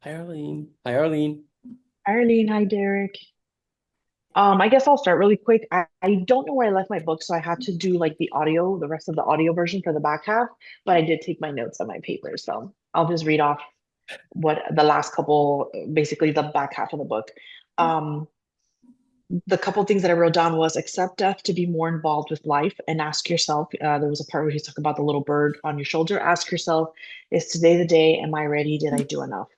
Hi, Arlene. Hi, Arlene. Arlene, hi Derek. I guess I'll start really quick. I don't know where I left my book, so I had to do like the rest of the audio version for the back half, but I did take my notes on my paper, so I'll just read off what the last couple, basically the back half of the book. Um, the couple things that I wrote down was accept death to be more involved with life and ask yourself, there was a part where he's talking about the little bird on your shoulder. Ask yourself, is today the day? Am I ready? Did I do enough?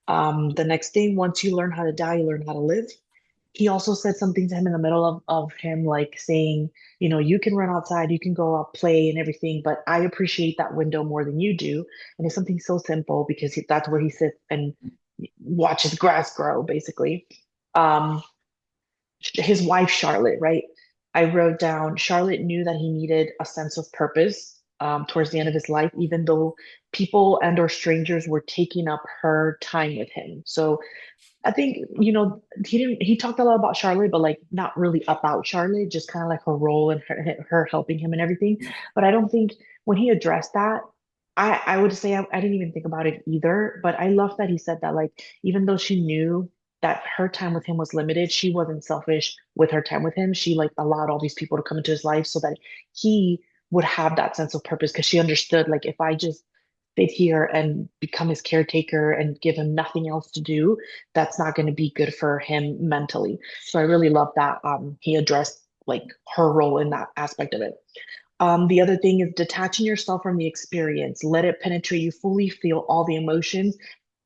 The next thing, once you learn how to die, you learn how to live. He also said something to him in the middle of him, like saying, you can run outside, you can go out, play and everything, but I appreciate that window more than you do. And it's something so simple because that's where he sits and watches grass grow, basically. Um, his wife, Charlotte, right? I wrote down Charlotte knew that he needed a sense of purpose towards the end of his life, even though people and or strangers were taking up her time with him. So I think, he talked a lot about Charlotte, but like not really about Charlotte, just kind of like her role and her helping him and everything. But I don't think when he addressed that, I would say I didn't even think about it either. But I love that he said that, like, even though she knew that her time with him was limited, she wasn't selfish with her time with him. She like allowed all these people to come into his life so that he would have that sense of purpose because she understood, like, if I just sit here and become his caretaker and give him nothing else to do, that's not going to be good for him mentally. So I really love that he addressed like her role in that aspect of it. The other thing is detaching yourself from the experience. Let it penetrate you fully, feel all the emotions,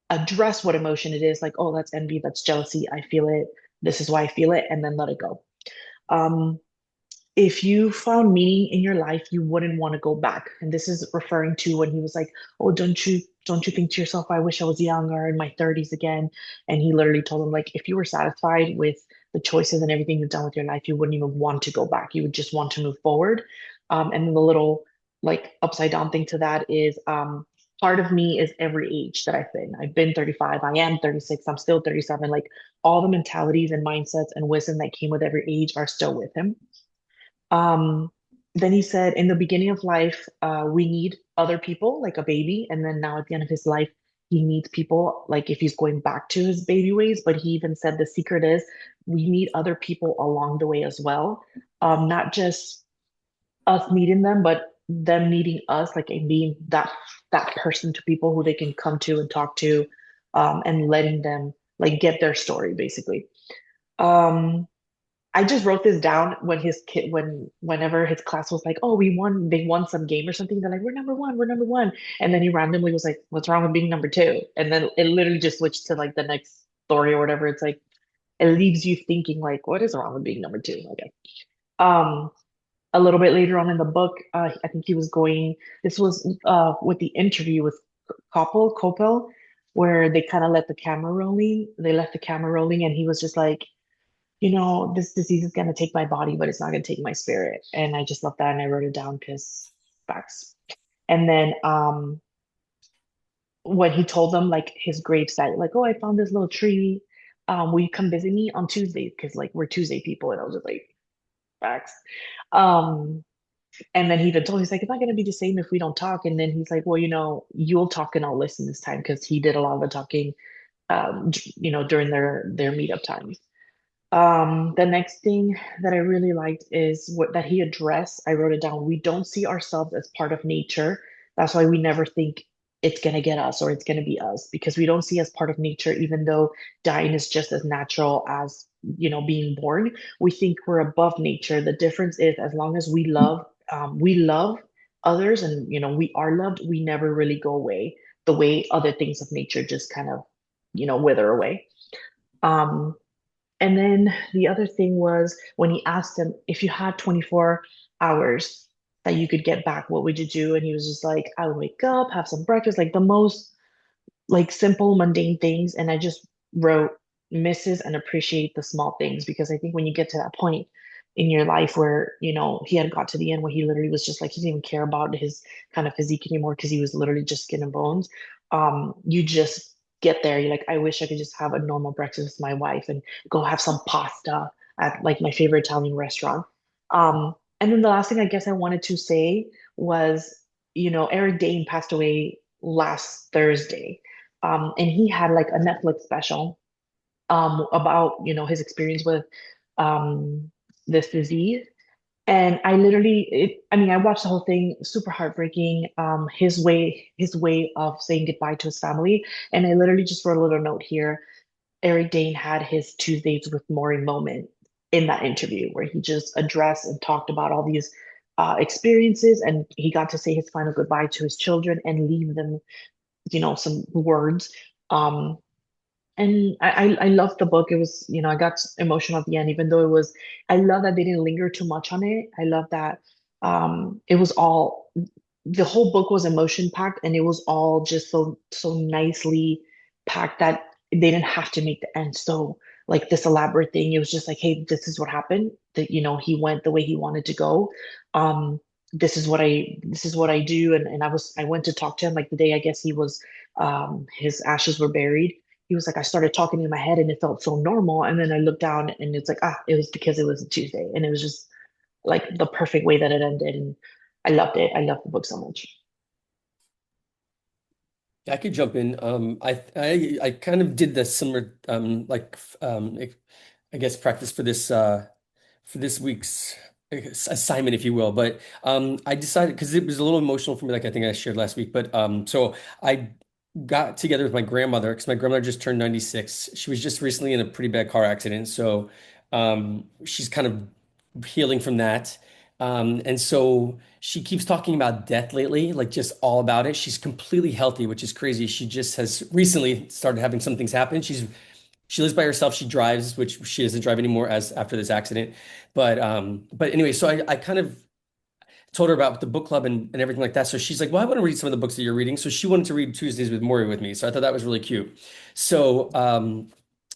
address what emotion it is. Like, oh, that's envy, that's jealousy. I feel it. This is why I feel it, and then let it go. Um, if you found meaning in your life, you wouldn't want to go back. And this is referring to when he was like, "Oh, don't you think to yourself, I wish I was younger in my 30s again?" And he literally told him, like, if you were satisfied with the choices and everything you've done with your life, you wouldn't even want to go back. You would just want to move forward. And then the little like upside down thing to that is part of me is every age that I've been. I've been 35, I am 36, I'm still 37. Like all the mentalities and mindsets and wisdom that came with every age are still with him. Um, then he said, in the beginning of life, we need other people, like a baby. And then now at the end of his life, he needs people, like if he's going back to his baby ways. But he even said the secret is we need other people along the way as well. Not just us needing them, but them needing us, like and being that person to people who they can come to and talk to, and letting them like get their story, basically. Um, I just wrote this down when whenever his class was like, oh, they won some game or something. They're like, we're number one, we're number one. And then he randomly was like, what's wrong with being number two? And then it literally just switched to like the next story or whatever. It's like, it leaves you thinking like, what is wrong with being number two? Okay. Um, a little bit later on in the book, I think this was with the interview with Koppel, where they kind of let the camera rolling. They left the camera rolling and he was just like, this disease is going to take my body, but it's not going to take my spirit. And I just love that. And I wrote it down because facts. And then when he told them like his gravesite, like, oh, I found this little tree. Will you come visit me on Tuesday? Because like we're Tuesday people. And I was just like, facts. Um, and then he even told, he's like, it's not going to be the same if we don't talk. And then he's like, well, you'll talk and I'll listen this time because he did a lot of the talking, during their meetup times. The next thing that I really liked is what that he addressed. I wrote it down. We don't see ourselves as part of nature. That's why we never think it's going to get us or it's going to be us because we don't see as part of nature, even though dying is just as natural as, being born. We think we're above nature. The difference is as long as we love others and, we are loved, we never really go away the way other things of nature just kind of, wither away. Um, and then the other thing was when he asked him, if you had 24 hours that you could get back, what would you do? And he was just like, I would wake up, have some breakfast, like the most like simple, mundane things. And I just wrote misses and appreciate the small things because I think when you get to that point in your life where, he had got to the end where he literally was just like, he didn't even care about his kind of physique anymore because he was literally just skin and bones. You just get there. You're like, I wish I could just have a normal breakfast with my wife and go have some pasta at like my favorite Italian restaurant. And then the last thing I guess I wanted to say was, Eric Dane passed away last Thursday. And he had like a Netflix special about, his experience with this disease. And I literally, I mean, I watched the whole thing, super heartbreaking. His way of saying goodbye to his family. And I literally just wrote a little note here. Eric Dane had his Tuesdays with Morrie moment in that interview where he just addressed and talked about all these experiences, and he got to say his final goodbye to his children and leave them, some words. Um, and I loved the book. It was, I got emotional at the end, even though I love that they didn't linger too much on it. I love that it was all, the whole book was emotion packed, and it was all just so nicely packed that they didn't have to make the end so like this elaborate thing. It was just like, hey, this is what happened. That, he went the way he wanted to go. Um, this is what I do. And I went to talk to him like the day I guess his ashes were buried. He was like, I started talking in my head and it felt so normal. And then I looked down and it's like, it was because it was a Tuesday. And it was just like the perfect way that it ended. And I loved it. I loved the book so much. I could jump in. I kind of did the similar I guess practice for this week's assignment, if you will. But I decided because it was a little emotional for me, like I think I shared last week. But so I got together with my grandmother because my grandmother just turned 96. She was just recently in a pretty bad car accident, so she's kind of healing from that. And so she keeps talking about death lately, like just all about it. She's completely healthy, which is crazy. She just has recently started having some things happen. She lives by herself. She drives, which she doesn't drive anymore as after this accident. But anyway, so I kind of told her about the book club and everything like that. So she's like, well, I want to read some of the books that you're reading. So she wanted to read Tuesdays with Morrie with me. So I thought that was really cute. So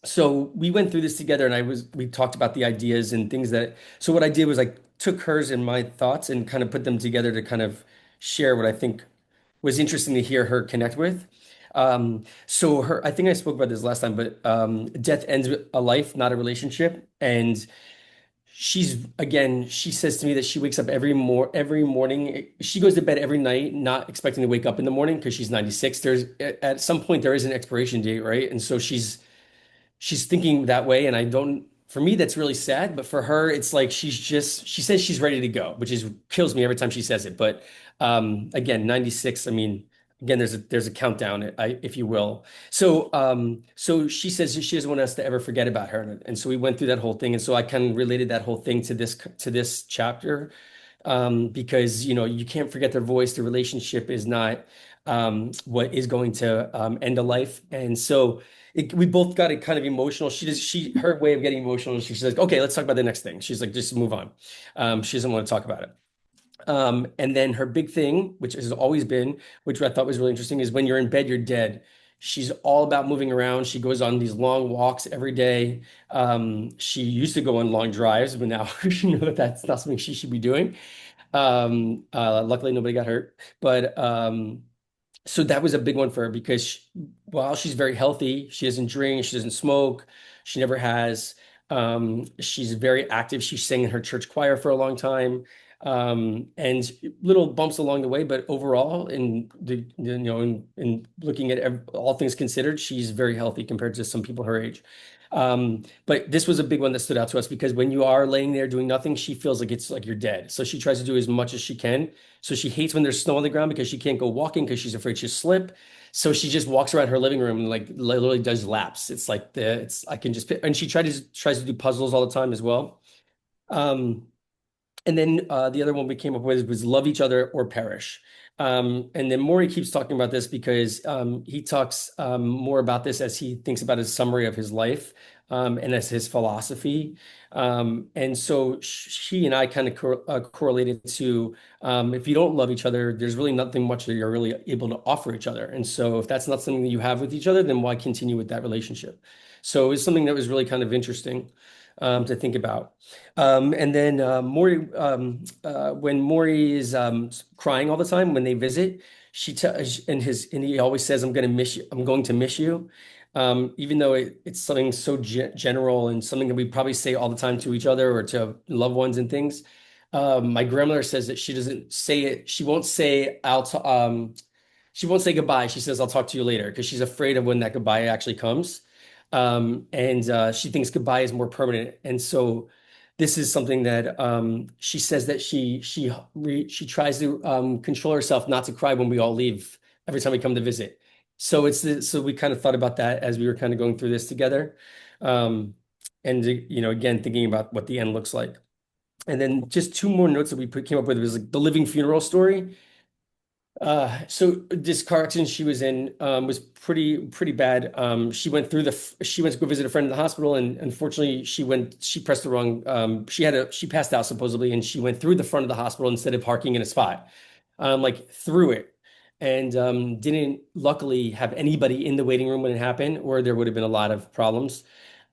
so we went through this together and we talked about the ideas and things so what I did was I took hers and my thoughts and kind of put them together to kind of share what I think was interesting to hear her connect with. So I think I spoke about this last time, but death ends a life, not a relationship. And she says to me that she wakes up every morning. She goes to bed every night, not expecting to wake up in the morning because she's 96. There's at some point there is an expiration date, right? And so she's thinking that way, and I don't, for me that's really sad, but for her it's like she says she's ready to go, which is kills me every time she says it. But again, 96, I mean, again, there's a countdown, if you will. So so she says she doesn't want us to ever forget about her, and so we went through that whole thing, and so I kind of related that whole thing to this chapter, because you can't forget their voice. The relationship is not what is going to end a life. And so we both got it kind of emotional. Her way of getting emotional is she's like, okay, let's talk about the next thing. She's like, just move on. She doesn't want to talk about it. And then her big thing, which has always been, which I thought was really interesting, is when you're in bed, you're dead. She's all about moving around. She goes on these long walks every day. She used to go on long drives, but now she knows that that's not something she should be doing. Luckily, nobody got hurt. But so that was a big one for her because while she's very healthy, she doesn't drink, she doesn't smoke, she never has. She's very active. She sang in her church choir for a long time, and little bumps along the way. But overall, in looking at all things considered, she's very healthy compared to some people her age. But this was a big one that stood out to us because when you are laying there doing nothing, she feels like it's like you're dead. So she tries to do as much as she can. So she hates when there's snow on the ground because she can't go walking because she's afraid she'll slip. So she just walks around her living room and like literally does laps. It's like I can just, and she tries to do puzzles all the time as well. Um, and then the other one we came up with was love each other or perish. And then Morrie keeps talking about this because he talks more about this as he thinks about his summary of his life, and as his philosophy. And so she and I kind of correlated to, if you don't love each other, there's really nothing much that you're really able to offer each other. And so if that's not something that you have with each other, then why continue with that relationship? So it's something that was really kind of interesting to think about. And then Morrie, when Morrie is crying all the time when they visit, and he always says, "I'm going to miss you. I'm going to miss you," even though it's something so general and something that we probably say all the time to each other or to loved ones and things. My grandmother says that she doesn't say it. She won't say out. she won't say goodbye. She says, I'll talk to you later because she's afraid of when that goodbye actually comes. And she thinks goodbye is more permanent. And so this is something that she says that she tries to control herself not to cry when we all leave every time we come to visit. So so we kind of thought about that as we were kind of going through this together. Um, and again, thinking about what the end looks like. And then just two more notes that came up with was like the living funeral story. So this car accident she was in was pretty bad. She went to go visit a friend in the hospital, and unfortunately she pressed the wrong she passed out supposedly, and she went through the front of the hospital instead of parking in a spot, like through it, and didn't luckily have anybody in the waiting room when it happened, or there would have been a lot of problems.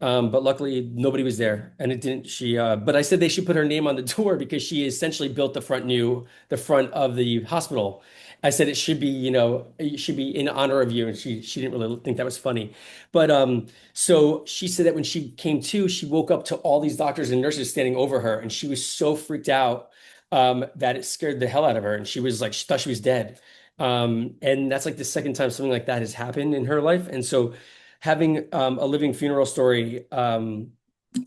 But luckily nobody was there, and it didn't. But I said they should put her name on the door because she essentially built the front of the hospital. I said it should be, it should be in honor of you, and she didn't really think that was funny. But so she said that when she came to, she woke up to all these doctors and nurses standing over her, and she was so freaked out that it scared the hell out of her, and she was like, she thought she was dead. And that's like the second time something like that has happened in her life, and so having a living funeral story.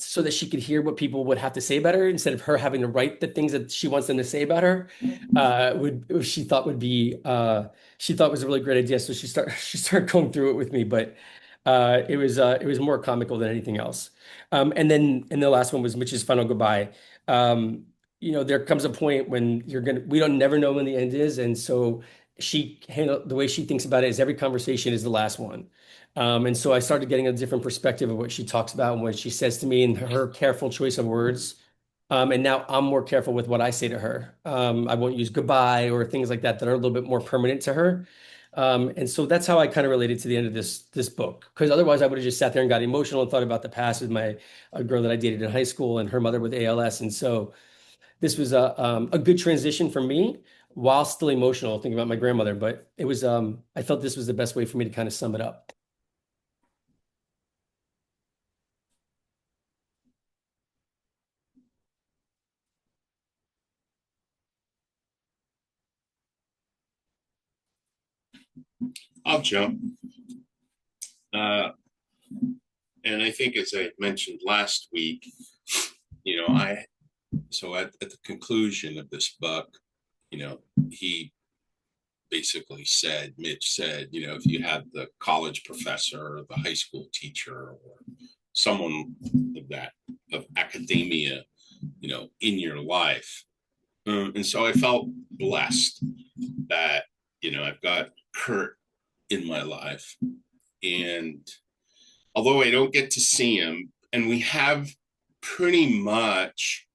So that she could hear what people would have to say about her instead of her having to write the things that she wants them to say about her would she thought would be she thought was a really great idea. So she started going through it with me, but it was more comical than anything else. And the last one was Mitch's final goodbye. Um, there comes a point when we don't never know when the end is, and so the way she thinks about it is every conversation is the last one. And so I started getting a different perspective of what she talks about and what she says to me and her careful choice of words. And now I'm more careful with what I say to her. I won't use goodbye or things like that that are a little bit more permanent to her. And so that's how I kind of related to the end of this book. Because otherwise, I would have just sat there and got emotional and thought about the past with a girl that I dated in high school and her mother with ALS. And so this was a good transition for me while still emotional, thinking about my grandmother. But it was I felt this was the best way for me to kind of sum it up. I'll jump. Uh, and I think, as I mentioned last week, you know, at the conclusion of this book, you know, he basically said, Mitch said, you know, if you have the college professor or the high school teacher or someone of academia, you know, in your life. And so I felt blessed that, you know, I've got Kurt in my life. And although I don't get to see him, and we have pretty much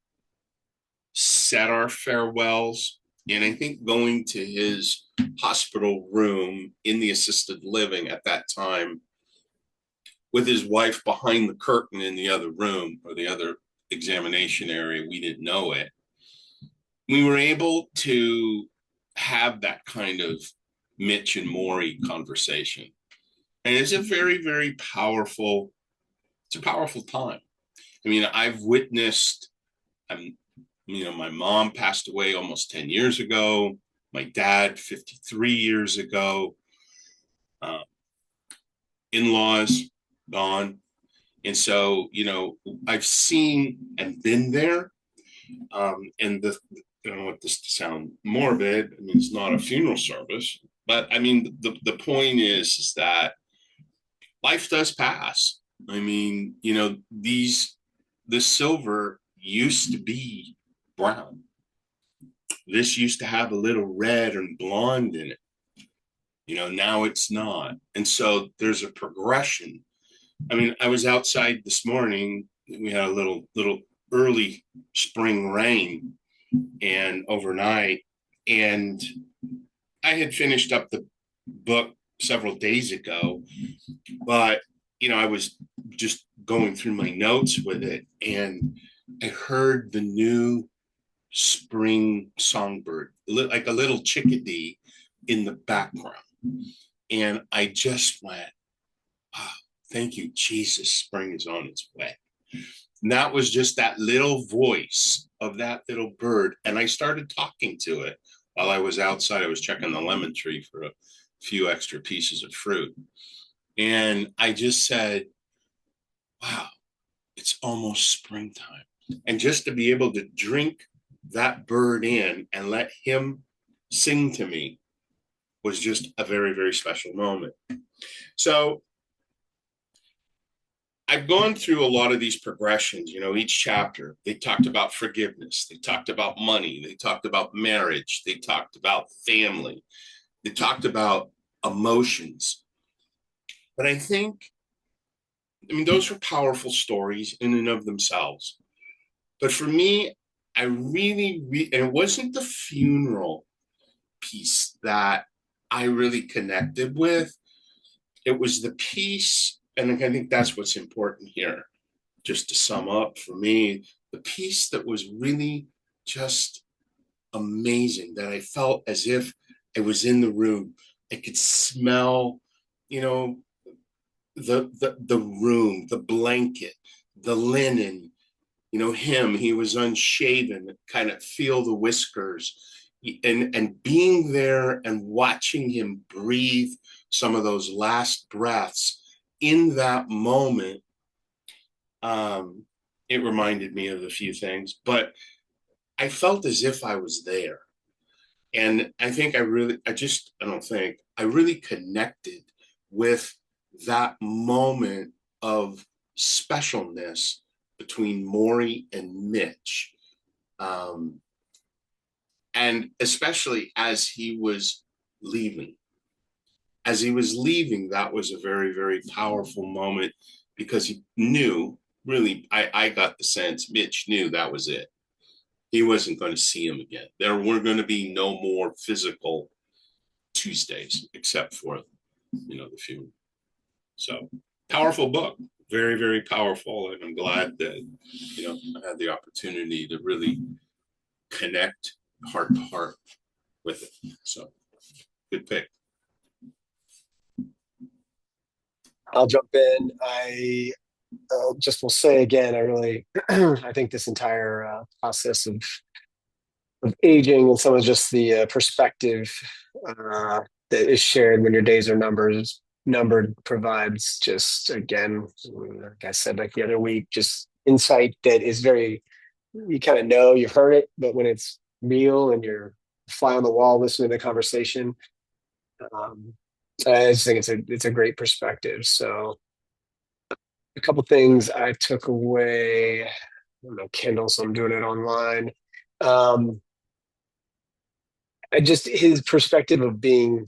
said our farewells. And I think going to his hospital room in the assisted living at that time with his wife behind the curtain in the other room or the other examination area, we didn't know it. We were able to have that kind of Mitch and Morrie conversation. And it's a very, very powerful, it's a powerful time. I mean, I've witnessed, you know, my mom passed away almost 10 years ago, my dad 53 years ago, uh, in-laws gone. And so, you know, I've seen and been there. And I don't want this to sound morbid. I mean, it's not a funeral service, but I mean, the point is that life does pass. I mean, you know, the silver used to be brown. This used to have a little red and blonde in it. You know, now it's not. And so there's a progression. I mean, I was outside this morning. We had a little early spring rain and overnight. And I had finished up the book several days ago, but you know, I was just going through my notes with it and I heard the new spring songbird, like a little chickadee in the background. And I just went, oh, thank you, Jesus, spring is on its way. And that was just that little voice of that little bird. And I started talking to it while I was outside. I was checking the lemon tree few extra pieces of fruit. And I just said, wow, it's almost springtime. And just to be able to drink that bird in and let him sing to me was just a very, very special moment. So I've gone through a lot of these progressions, each chapter. They talked about forgiveness. They talked about money. They talked about marriage. They talked about family. They talked about emotions. But those were powerful stories in and of themselves. But for me, I really, and it wasn't the funeral piece that I really connected with. It was the piece, and I think that's what's important here. Just to sum up for me, the piece that was really just amazing, that I felt as if I was in the room. I could smell, the room, the blanket, the linen, he was unshaven, kind of feel the whiskers, and being there and watching him breathe some of those last breaths in that moment. It reminded me of a few things, but I felt as if I was there. And I think I really connected with that moment of specialness between Morrie and Mitch. And especially as he was leaving. As he was leaving, that was a very, very powerful moment because he knew, really, I got the sense Mitch knew that was it. He wasn't going to see him again. There were going to be no more physical Tuesdays except for, the funeral. So powerful book, very, very powerful. And I'm glad that, I had the opportunity to really connect heart to heart with it. So good pick. I'll jump in. I just will say again, I really, I think this entire process of aging and some of just the perspective that is shared when your days are numbered provides just, again, like I said, like the other week, just insight that is very, you kind of know, you've heard it, but when it's real and you're fly on the wall listening to the conversation, I just think it's a great perspective. So a couple things I took away. I don't know Kindle, so I'm doing it online. I just his perspective of being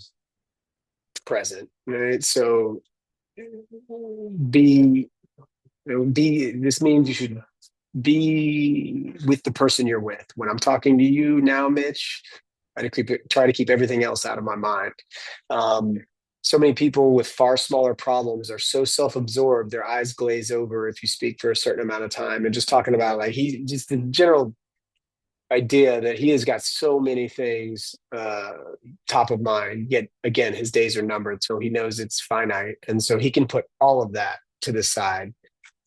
present, right? So be this means you should be with the person you're with. When I'm talking to you now, Mitch, try to keep everything else out of my mind. So many people with far smaller problems are so self-absorbed, their eyes glaze over if you speak for a certain amount of time. And just talking about like just the general idea that he has got so many things top of mind, yet again, his days are numbered. So he knows it's finite. And so he can put all of that to the side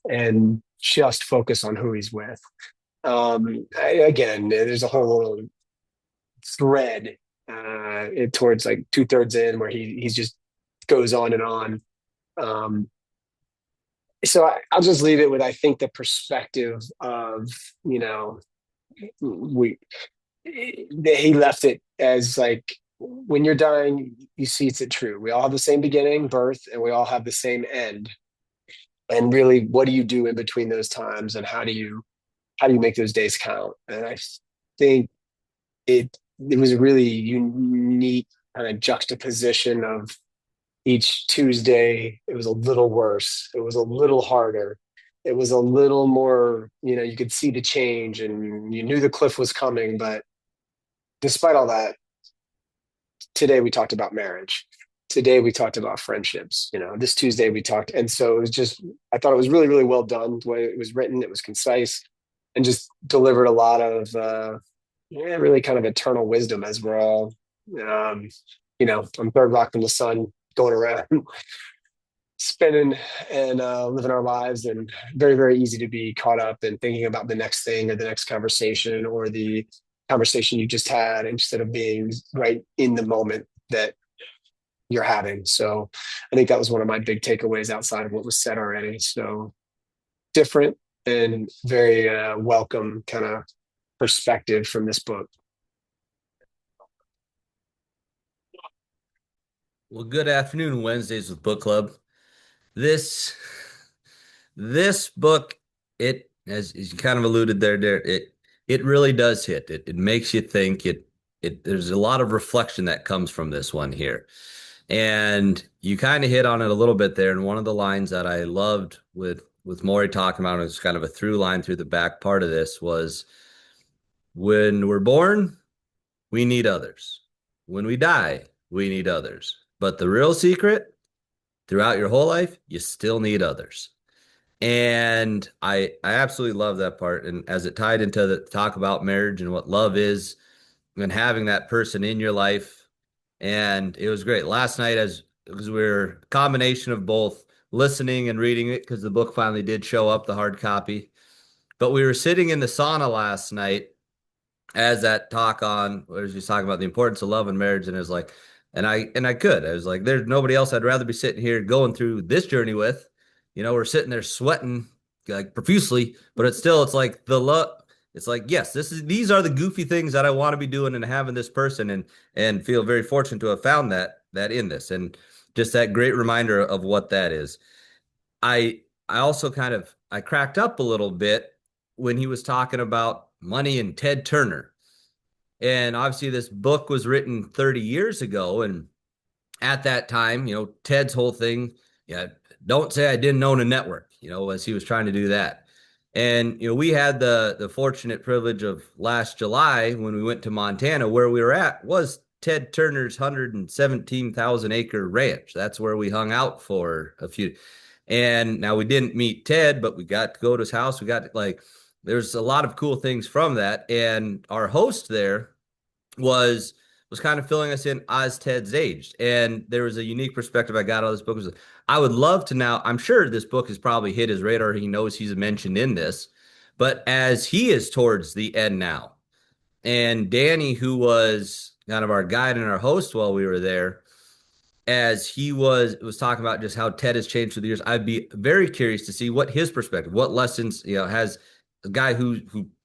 and just focus on who he's with. Again, there's a whole little thread towards like 2/3 in where he's just goes on and on. So I'll just leave it with, I think, the perspective of, he left it as like, when you're dying, you see it's true. We all have the same beginning, birth, and we all have the same end. And really, what do you do in between those times, and how do you make those days count? And I think it was a really unique kind of juxtaposition of each Tuesday. It was a little worse. It was a little harder. It was a little more, you could see the change and you knew the cliff was coming. But despite all that, today we talked about marriage. Today we talked about friendships. This Tuesday we talked. And so it was just, I thought it was really, really well done. The way it was written, it was concise and just delivered a lot of, really kind of eternal wisdom as we're all, I'm third rock from the sun, going around spinning and living our lives, and very, very easy to be caught up in thinking about the next thing or the next conversation or the conversation you just had, instead of being right in the moment that you're having. So I think that was one of my big takeaways outside of what was said already. So different and very welcome kind of perspective from this book. Well, good afternoon, Wednesdays with Book Club. This this book, it as you kind of alluded there, it really does hit. It makes you think. It there's a lot of reflection that comes from this one here. And you kind of hit on it a little bit there. And one of the lines that I loved with Morrie talking about, it was kind of a through line through the back part of this, was when we're born, we need others. When we die, we need others. But the real secret, throughout your whole life, you still need others. And I absolutely love that part. And as it tied into the talk about marriage and what love is, and having that person in your life. And it was great. Last night, as because we were a combination of both listening and reading it, because the book finally did show up, the hard copy. But we were sitting in the sauna last night as that talk on where she's talking about the importance of love and marriage, and it was like, I was like, there's nobody else I'd rather be sitting here going through this journey with. We're sitting there sweating like profusely, but it's like the love. It's like, yes, these are the goofy things that I want to be doing and having this person, and feel very fortunate to have found that in this, and just that great reminder of what that is. I also I cracked up a little bit when he was talking about money and Ted Turner. And obviously this book was written 30 years ago, and at that time, Ted's whole thing, yeah, don't say I didn't own a network, as he was trying to do that. And we had the fortunate privilege of last July when we went to Montana, where we were at was Ted Turner's 117,000 acre ranch. That's where we hung out for a few. And now we didn't meet Ted, but we got to go to his house. We got to, like, there's a lot of cool things from that. And our host there was kind of filling us in as Ted's aged. And there was a unique perspective I got out of this book. Was I would love to now, I'm sure this book has probably hit his radar. He knows he's mentioned in this, but as he is towards the end now, and Danny, who was kind of our guide and our host while we were there, as he was talking about just how Ted has changed through the years, I'd be very curious to see what his perspective, what lessons, has a guy who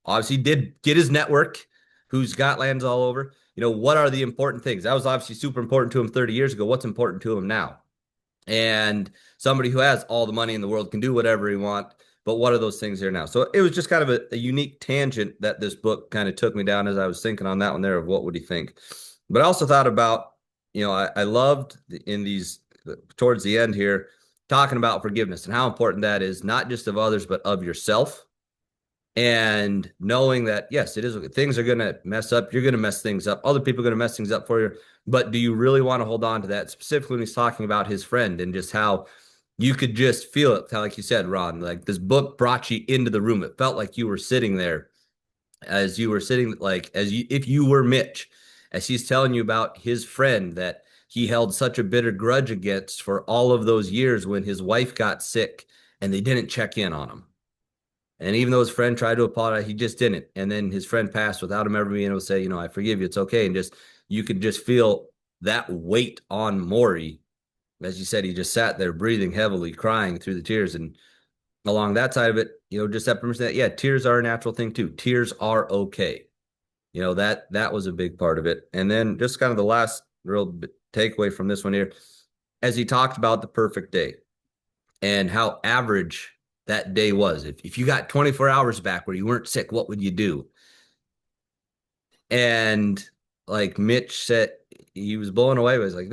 obviously did get his network, who's got lands all over. What are the important things? That was obviously super important to him 30 years ago. What's important to him now? And somebody who has all the money in the world can do whatever he wants, but what are those things here now? So it was just kind of a unique tangent that this book kind of took me down as I was thinking on that one there of what would he think. But I also thought about, I loved in these towards the end here talking about forgiveness and how important that is, not just of others, but of yourself. And knowing that, yes, it is, things are going to mess up. You're going to mess things up. Other people are going to mess things up for you. But do you really want to hold on to that? Specifically, when he's talking about his friend and just how you could just feel it, like you said, Ron, like this book brought you into the room. It felt like you were sitting there as you were sitting, like if you were Mitch, as he's telling you about his friend that he held such a bitter grudge against for all of those years when his wife got sick and they didn't check in on him. And even though his friend tried to apologize, he just didn't. And then his friend passed without him ever being able to say, I forgive you. It's okay. And just, you could just feel that weight on Morrie. As you said, he just sat there breathing heavily, crying through the tears. And along that side of it, just that permission that, yeah, tears are a natural thing too. Tears are okay. That was a big part of it. And then just kind of the last real takeaway from this one here, as he talked about the perfect day and how average that day was. If you got 24 hours back where you weren't sick, what would you do? And like Mitch said, he was blown away. He was like,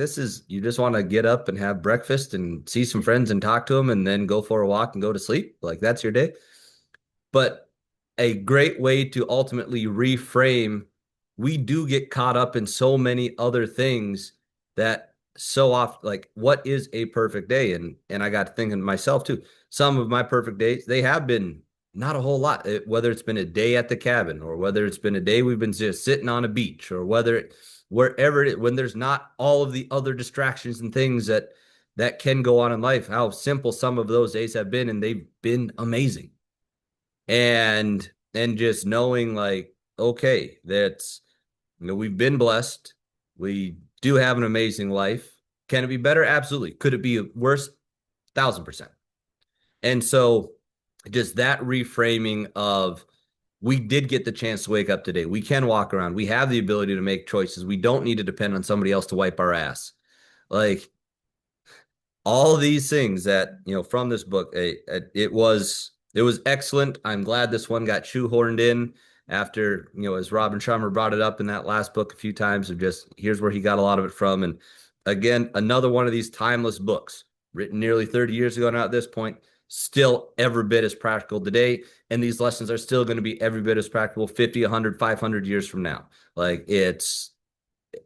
you just want to get up and have breakfast and see some friends and talk to them and then go for a walk and go to sleep. Like that's your day. But a great way to ultimately reframe, we do get caught up in so many other things that so often, like, what is a perfect day? And I got to thinking myself too, some of my perfect days, they have been not a whole lot, whether it's been a day at the cabin or whether it's been a day we've been just sitting on a beach or wherever it, when there's not all of the other distractions and things that can go on in life, how simple some of those days have been, and they've been amazing. And just knowing like, okay, that's, we've been blessed. We do have an amazing life. Can it be better? Absolutely. Could it be worse? 1,000%. And so just that reframing of we did get the chance to wake up today. We can walk around. We have the ability to make choices. We don't need to depend on somebody else to wipe our ass. Like all these things that, from this book, it was excellent. I'm glad this one got shoehorned in after, as Robin Sharma brought it up in that last book a few times, of just here's where he got a lot of it from. And again, another one of these timeless books written nearly 30 years ago now at this point, still every bit as practical today. And these lessons are still going to be every bit as practical 50, 100, 500 years from now. Like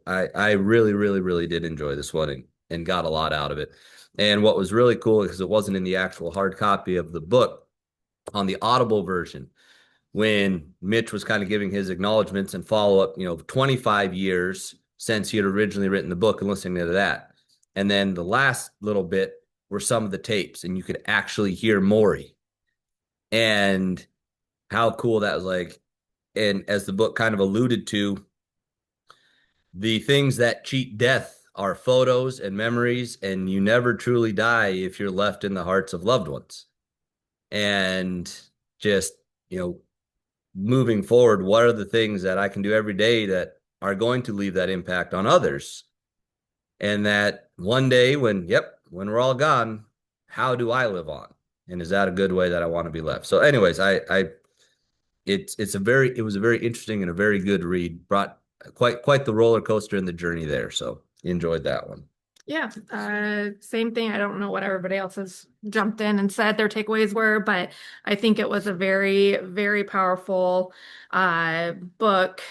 I really, really, really did enjoy this one and got a lot out of it. And what was really cool, because it wasn't in the actual hard copy of the book, on the Audible version, when Mitch was kind of giving his acknowledgments and follow up, 25 years since he had originally written the book, and listening to that. And then the last little bit were some of the tapes, and you could actually hear Morrie and how cool that was. Like, and as the book kind of alluded to, the things that cheat death are photos and memories, and you never truly die if you're left in the hearts of loved ones. And just, moving forward, what are the things that I can do every day that are going to leave that impact on others? And that one day when we're all gone, how do I live on? And is that a good way that I want to be left? So anyways, it was a very interesting and a very good read. Brought quite the roller coaster in the journey there. So enjoyed that one. Yeah, same thing. I don't know what everybody else has jumped in and said their takeaways were, but I think it was a very, very powerful book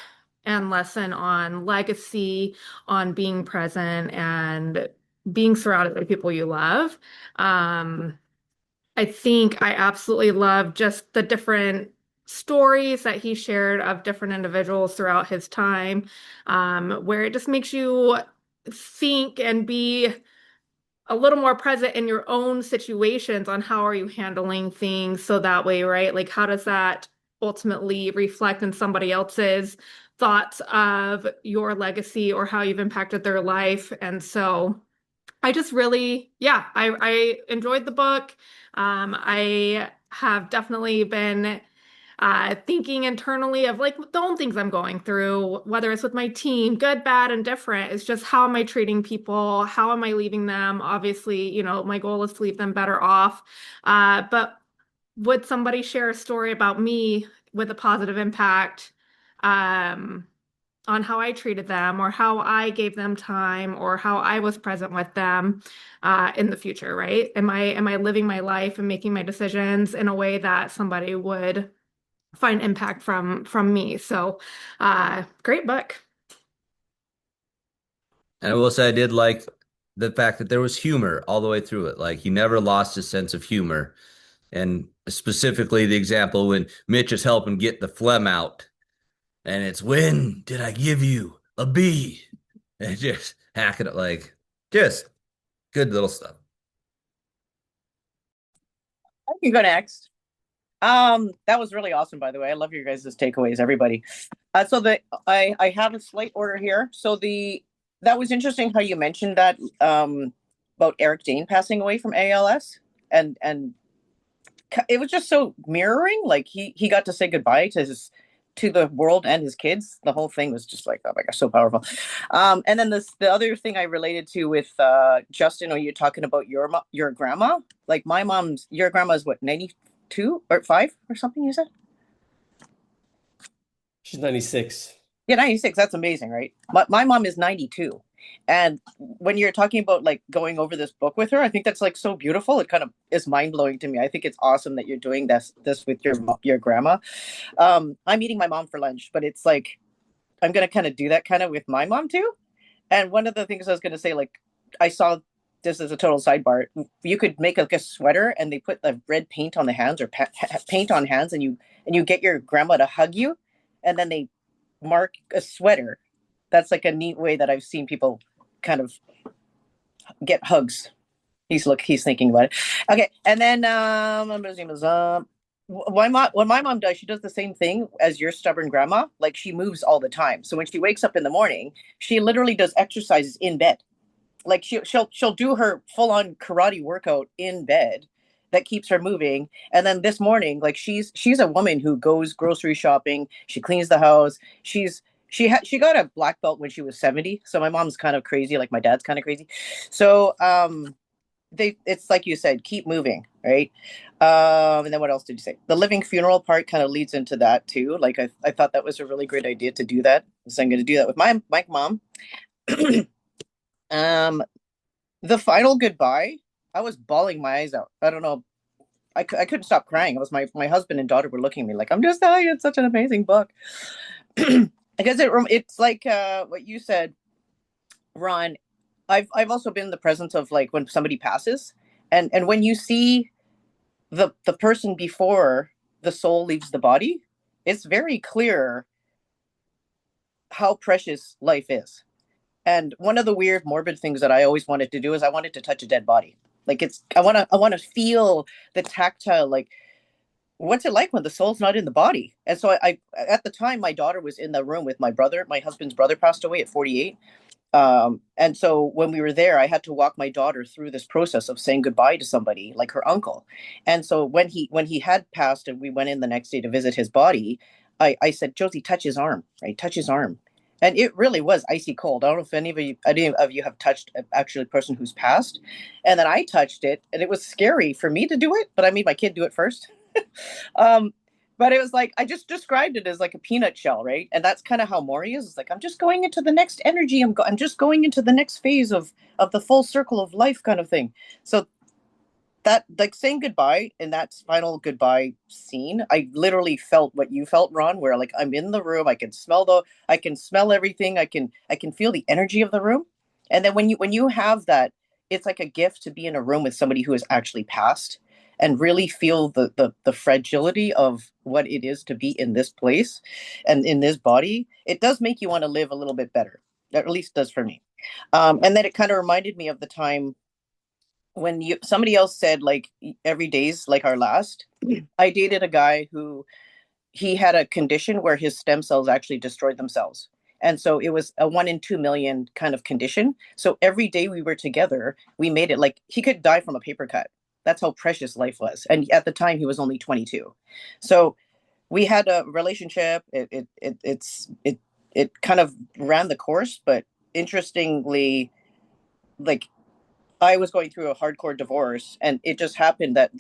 and lesson on legacy, on being present, and being surrounded by people you love. I think I absolutely love just the different stories that he shared of different individuals throughout his time, where it just makes you think and be a little more present in your own situations on how are you handling things, so that way, right? Like, how does that ultimately reflect in somebody else's thoughts of your legacy or how you've impacted their life? And so I just really, yeah, I enjoyed the book. I have definitely been thinking internally of like the own things I'm going through, whether it's with my team, good, bad, and different. It's just how am I treating people? How am I leaving them? Obviously, my goal is to leave them better off. But would somebody share a story about me with a positive impact? On how I treated them or how I gave them time or how I was present with them in the future, right? Am I living my life and making my decisions in a way that somebody would find impact from me? So great book. And I will say I did like the fact that there was humor all the way through it. Like he never lost his sense of humor. And specifically the example when Mitch is helping get the phlegm out. And it's, when did I give you a B? And just hacking it, like, just good little stuff. I can go next. That was really awesome, by the way. I love your guys' takeaways, everybody. I have a slight order here. So that was interesting how you mentioned that about Eric Dane passing away from ALS, and it was just so mirroring. Like he got to say goodbye to the world and his kids. The whole thing was just like, oh my gosh, so powerful. And then the other thing I related to with Justin, or you're talking about your grandma. Like your grandma's what, 92 or 5 or something, you said? She's 96. Yeah, 96. That's amazing, right? My mom is 92. And when you're talking about like going over this book with her, I think that's like so beautiful. It kind of is mind blowing to me. I think it's awesome that you're doing this with your grandma. I'm eating my mom for lunch, but it's like, I'm going to kind of do that kind of with my mom too. And one of the things I was going to say, like, I saw this as a total sidebar. You could make like a sweater and they put the red paint on the hands or paint on hands, and you get your grandma to hug you, and then they mark a sweater. That's like a neat way that I've seen people kind of get hugs. He's thinking about it. Okay, and then when my mom does, she does the same thing as your stubborn grandma. Like, she moves all the time. So when she wakes up in the morning, she literally does exercises in bed. like she'll do her full on karate workout in bed that keeps her moving. And then this morning, like she's a woman who goes grocery shopping, she cleans the house, she got a black belt when she was 70. So my mom's kind of crazy, like my dad's kind of crazy. So it's like you said, keep moving, right? And then what else did you say? The living funeral part kind of leads into that too. Like I thought that was a really great idea to do that. So I'm going to do that with my mom. The final goodbye, I was bawling my eyes out. I don't know. I couldn't stop crying. It was my husband and daughter were looking at me like, I'm just telling you, it's such an amazing book. Because it's like what you said, Ron. I've also been in the presence of like when somebody passes, and when you see the person before the soul leaves the body, it's very clear how precious life is. And one of the weird morbid things that I always wanted to do is I wanted to touch a dead body. Like I want to feel the tactile, like what's it like when the soul's not in the body. And so I at the time my daughter was in the room with my brother. My husband's brother passed away at 48. And so when we were there, I had to walk my daughter through this process of saying goodbye to somebody like her uncle. And so when he had passed and we went in the next day to visit his body, I said, Josie, touch his arm, right? Touch his arm. And it really was icy cold. I don't know if any of you have touched actually a person who's passed. And then I touched it, and it was scary for me to do it, but I made my kid do it first. um, but it was like I just described it as like a peanut shell, right? And that's kind of how Morrie is. It's like I'm just going into the next energy. I'm just going into the next phase of the full circle of life, kind of thing. So that, like, saying goodbye in that final goodbye scene, I literally felt what you felt, Ron, where like I'm in the room, I can smell everything, I can feel the energy of the room. And then when you have that, it's like a gift to be in a room with somebody who has actually passed and really feel the fragility of what it is to be in this place and in this body. It does make you want to live a little bit better. That at least does for me. And then it kind of reminded me of the time when somebody else said like every day's like our last. I dated a guy who he had a condition where his stem cells actually destroyed themselves, and so it was a 1 in 2 million kind of condition. So every day we were together, we made it like he could die from a paper cut. That's how precious life was. And at the time he was only 22. So we had a relationship. It kind of ran the course, but interestingly, like I was going through a hardcore divorce, and it just happened that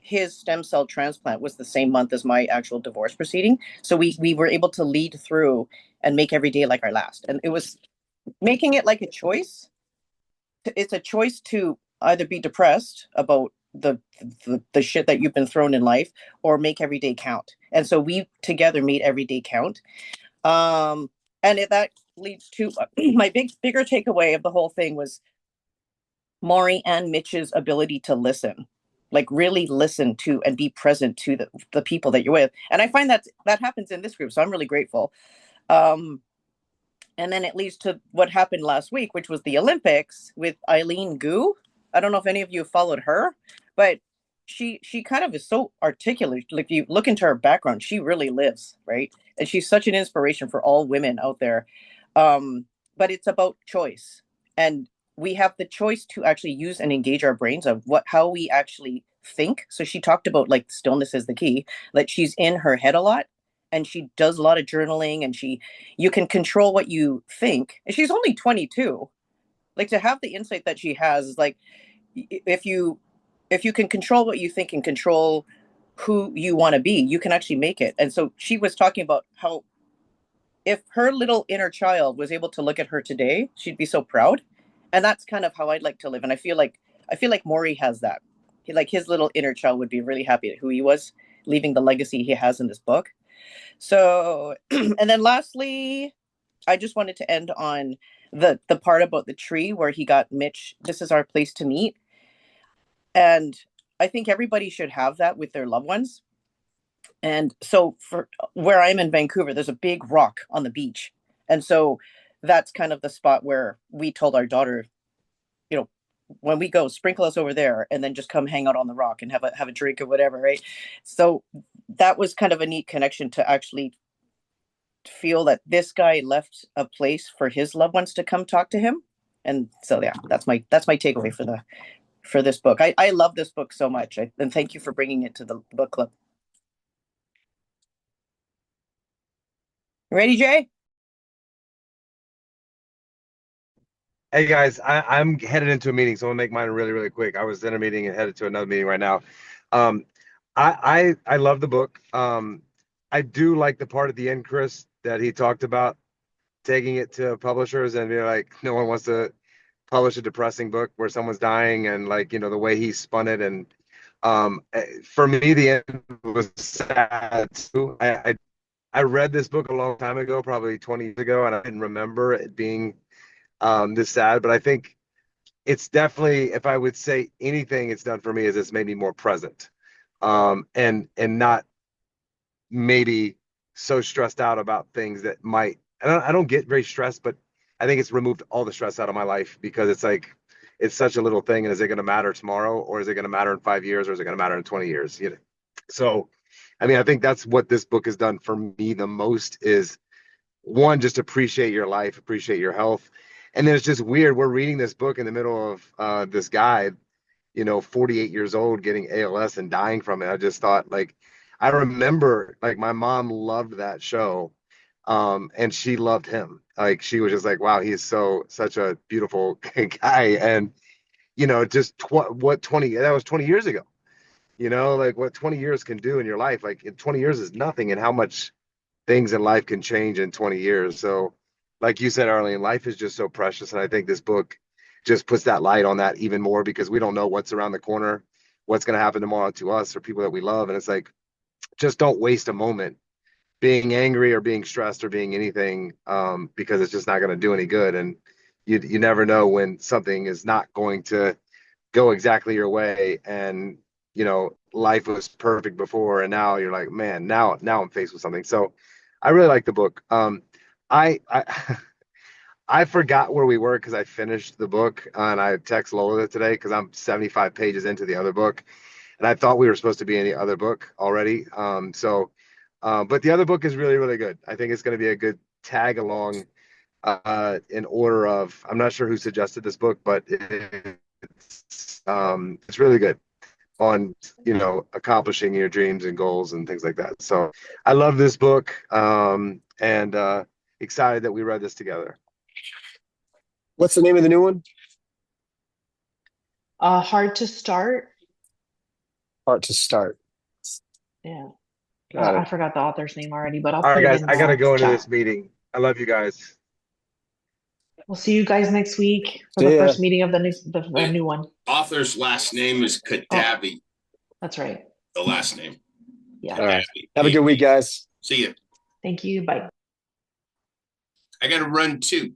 his stem cell transplant was the same month as my actual divorce proceeding. So we were able to lead through and make every day like our last. And it was making it like a choice. It's a choice to either be depressed about the shit that you've been thrown in life, or make every day count. And so we together made every day count. That leads to my bigger takeaway of the whole thing was Morrie and Mitch's ability to listen, like really listen to and be present to the people that you're with. And I find that happens in this group. So I'm really grateful. And then it leads to what happened last week, which was the Olympics with Eileen Gu. I don't know if any of you followed her, but she kind of is so articulate. Like, if you look into her background, she really lives, right? And she's such an inspiration for all women out there. But it's about choice. And we have the choice to actually use and engage our brains of how we actually think. So she talked about like stillness is the key, that she's in her head a lot, and she does a lot of journaling, and you can control what you think. And she's only 22. Like, to have the insight that she has is like, if you can control what you think and control who you want to be, you can actually make it. And so she was talking about how if her little inner child was able to look at her today, she'd be so proud. And that's kind of how I'd like to live. And I feel like Morrie has that. Like, his little inner child would be really happy at who he was, leaving the legacy he has in this book. So, and then lastly, I just wanted to end on the part about the tree where he got Mitch. This is our place to meet. And I think everybody should have that with their loved ones. And so for where I'm in Vancouver, there's a big rock on the beach. And so that's kind of the spot where we told our daughter, when we go, sprinkle us over there, and then just come hang out on the rock and have a drink or whatever, right? So that was kind of a neat connection to actually feel that this guy left a place for his loved ones to come talk to him. And so yeah, that's my takeaway for this book. I love this book so much. And thank you for bringing it to the book club. Ready, Jay? Hey guys, I'm headed into a meeting, so I'm gonna make mine really, really quick. I was in a meeting and headed to another meeting right now. Um, I love the book. I do like the part at the end, Chris, that he talked about taking it to publishers and be like, no one wants to publish a depressing book where someone's dying, and like, the way he spun it. And for me, the end was sad too. I read this book a long time ago, probably 20 years ago, and I didn't remember it being this sad. But I think it's definitely, if I would say anything it's done for me, is it's made me more present, and not maybe so stressed out about things that might. I don't get very stressed, but I think it's removed all the stress out of my life, because it's like it's such a little thing, and is it going to matter tomorrow, or is it going to matter in 5 years, or is it going to matter in 20 years? So I mean, I think that's what this book has done for me the most, is one, just appreciate your life, appreciate your health. And then it's just weird. We're reading this book in the middle of this guy, 48 years old, getting ALS and dying from it. I just thought, like, I remember, like, my mom loved that show, and she loved him. Like, she was just like, wow, he's such a beautiful guy. And just what 20 that was 20 years ago. Like, what 20 years can do in your life. Like, in 20 years is nothing, and how much things in life can change in 20 years. So, like you said, Arlene, life is just so precious. And I think this book just puts that light on that even more, because we don't know what's around the corner, what's going to happen tomorrow to us or people that we love. And it's like, just don't waste a moment being angry or being stressed or being anything, because it's just not going to do any good. And you never know when something is not going to go exactly your way. And, life was perfect before, and now you're like, man, now I'm faced with something. So I really like the book. I I forgot where we were because I finished the book, and I text Lola today because I'm 75 pages into the other book, and I thought we were supposed to be in the other book already. But the other book is really, really good. I think it's going to be a good tag along, in order of, I'm not sure who suggested this book, but it's really good on, accomplishing your dreams and goals and things like that. So I love this book, and excited that we read this together. What's the name of the new one? Hard to Start. Hard to Start. Yeah. Got I it. forgot the author's name already, but I'll All put right, it guys, in I got to the go into chat. this meeting. I love you guys. We'll see you guys next week for See the ya. first meeting of the new one. Author's last name is KADAVY. That's right. The last name. Yeah. All right. KADAVY. Have a good week, guys. See you. Thank you. Bye. I got to run too.